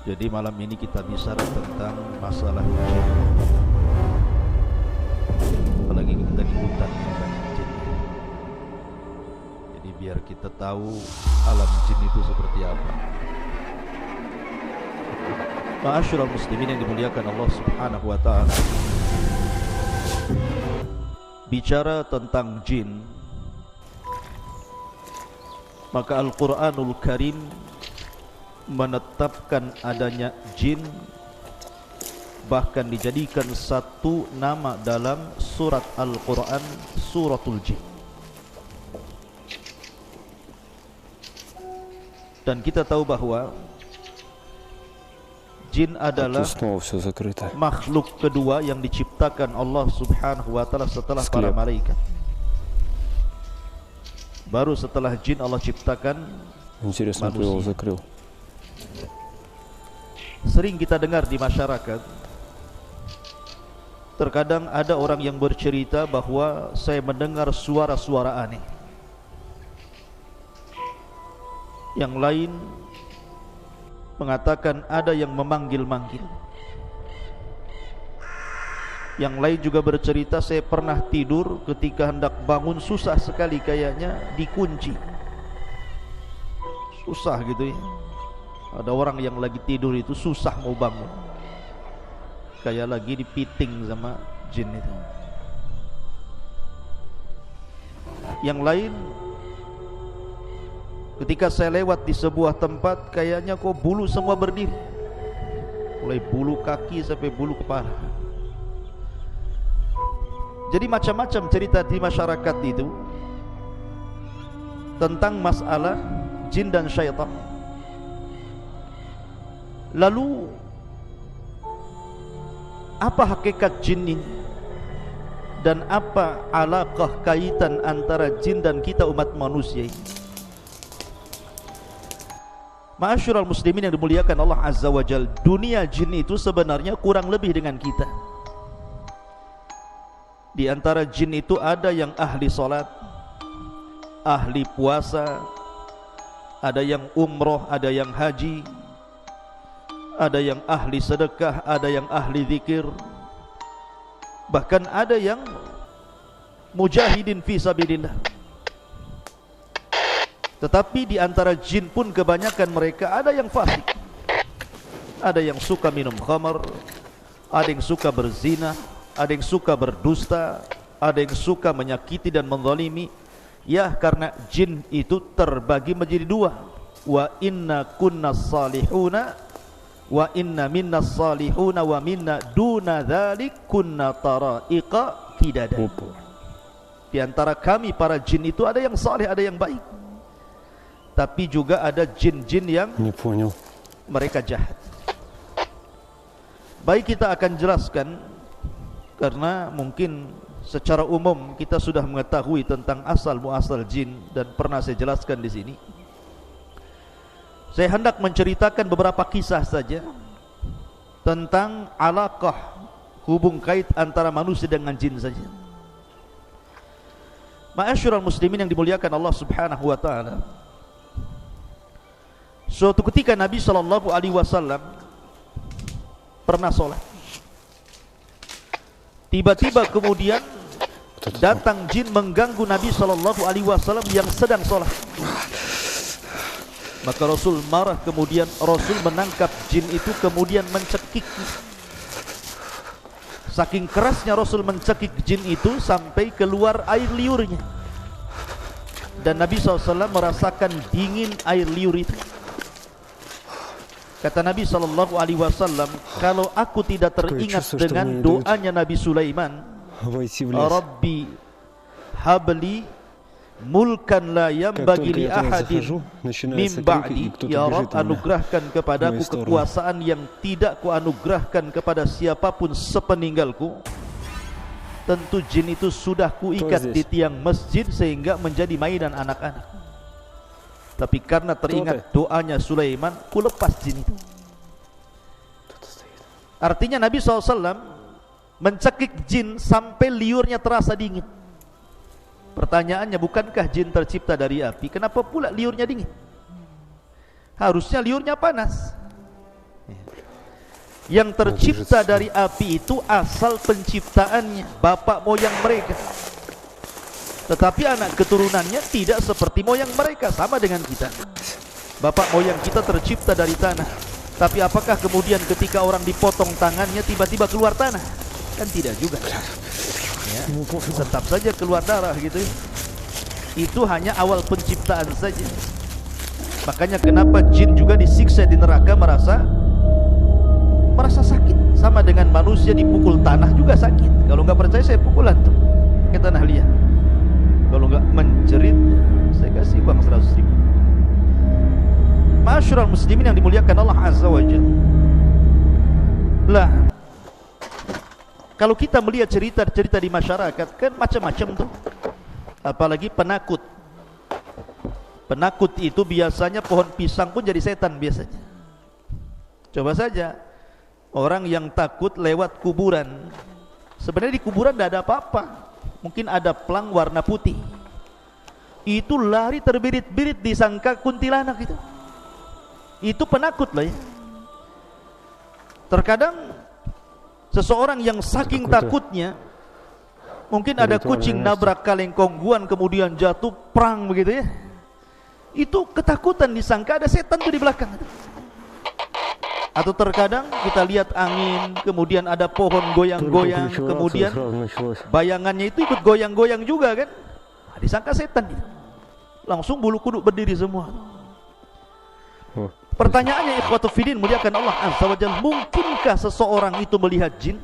Jadi malam ini kita bicara tentang masalah jin. Apalagi kita di hutan ini banyak jin. Jadi biar kita tahu alam jin itu seperti apa. Ma'asyiral muslimin yang dimuliakan Allah Subhanahu wa taala. Bicara tentang jin, maka Al-Qur'anul Karim menetapkan adanya jin, bahkan dijadikan satu nama dalam surat Al-Quran, suratul jin. Dan kita tahu bahwa jin adalah makhluk kedua yang diciptakan Allah Subhanahu wa ta'ala setelah para malaikat. Baru setelah jin Allah ciptakan manusia. Sering kita dengar di masyarakat, terkadang ada orang yang bercerita bahwa saya mendengar suara-suara aneh. Yang lain mengatakan ada yang memanggil-manggil. Yang lain juga bercerita, saya pernah tidur, ketika hendak bangun susah sekali, kayaknya dikunci. Susah gitu ya. Ada orang yang lagi tidur itu susah mau bangun, kayak lagi dipiting sama jin itu. Yang lain, ketika saya lewat di sebuah tempat, kayaknya kok bulu semua berdiri, mulai bulu kaki sampai bulu kepala. Jadi macam-macam cerita di masyarakat itu tentang masalah jin dan syaitan. Lalu apa hakikat jin ini? Dan apa alaqah kaitan antara jin dan kita umat manusia ini? Ma'asyiral muslimin yang dimuliakan Allah Azza wa Jalla, dunia jin itu sebenarnya kurang lebih dengan kita. Di antara jin itu ada yang ahli salat, ahli puasa, ada yang umroh, ada yang haji, ada yang ahli sedekah, ada yang ahli zikir, bahkan ada yang mujahidin fi sabilillah. Tetapi di antara jin pun kebanyakan mereka ada yang fasik, ada yang suka minum khamar, ada yang suka berzina, ada yang suka berdusta, ada yang suka menyakiti dan menzalimi. Ya, karena jin itu terbagi menjadi dua. Wa inna kunna salihuna wa inna minna salihuna wa minna duna dzalik kunna taraiqa qidada. Di antara kami para jin itu ada yang saleh, ada yang baik. Tapi juga ada jin-jin yang mereka jahat. Baik, kita akan jelaskan, karena mungkin secara umum kita sudah mengetahui tentang asal muasal jin dan pernah saya jelaskan di sini. Saya hendak menceritakan beberapa kisah saja tentang alaqah, hubung kait antara manusia dengan jin saja. Ma'asyiral muslimin yang dimuliakan Allah Subhanahu wa taala. Suatu ketika Nabi sallallahu alaihi wasallam pernah salat. Tiba-tiba kemudian datang jin mengganggu Nabi sallallahu alaihi wasallam yang sedang salat. Maka Rasul marah, kemudian Rasul menangkap jin itu kemudian mencekik. Saking kerasnya Rasul mencekik jin itu sampai keluar air liurnya. Dan Nabi SAW merasakan dingin air liur itu. Kata Nabi SAW, kalau aku tidak teringat dengan doanya Nabi Sulaiman, Rabbi habli mulkan la yambagi li ahadin min ba'di, ya Rabb, anugerahkan kepadaku kekuasaan yang tidak ku anugerahkan kepada siapapun sepeninggalku. Tentu jin itu sudah kuikat di tiang masjid sehingga menjadi mainan anak-anak. Tapi karena teringat doanya Sulaiman, ku lepas jin itu. Artinya Nabi SAW mencekik jin sampai liurnya terasa dingin. Pertanyaannya, bukankah jin tercipta dari api? Kenapa pula liurnya dingin? Harusnya liurnya panas. Yang tercipta dari api itu asal penciptaannya bapak moyang mereka. Tetapi anak keturunannya tidak seperti moyang mereka, sama dengan kita. Bapak moyang kita tercipta dari tanah. Tapi apakah kemudian ketika orang dipotong tangannya tiba-tiba keluar tanah? Kan tidak juga ya. Tetap saja keluar darah gitu ya. Itu hanya awal penciptaan saja. Makanya kenapa jin juga disiksa di neraka merasa sakit. Sama dengan manusia dipukul tanah juga sakit. Kalau nggak percaya saya pukul antum ke tanah liat. Kalau nggak menjerit saya kasih uang 100.000. Ma'asyiral muslimin yang dimuliakan Allah Azza wa Jalla. Lah, kalau kita melihat cerita-cerita di masyarakat kan macam-macam tuh. Apalagi penakut. Penakut itu biasanya pohon pisang pun jadi setan biasanya. Coba saja orang yang takut lewat kuburan. Sebenarnya di kuburan tidak ada apa-apa. Mungkin ada pelang warna putih. Itu lari terbirit-birit disangka kuntilanak itu. Itu penakut loh ya. Terkadang seseorang yang saking takutnya, mungkin ada kucing nabrak kaleng kongguan kemudian jatuh perang begitu ya. Itu ketakutan disangka ada setan tuh di belakang. Atau terkadang kita lihat angin, kemudian ada pohon goyang-goyang, kemudian bayangannya itu ikut goyang-goyang juga kan. Disangka setan. Langsung bulu kuduk berdiri semua. Pertanyaannya ikhwatu fiddin muliakan Allah Azza wa Jalla, mungkinkah seseorang itu melihat jin?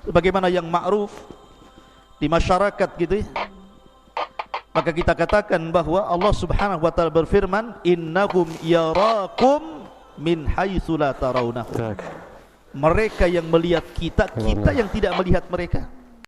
Sebagaimana yang ma'ruf di masyarakat gitu ya. Maka kita katakan bahwa Allah Subhanahu wa taala berfirman, innahum yarakum min haitsu la tarawnahum. Mereka yang melihat kita, kita yang tidak melihat mereka.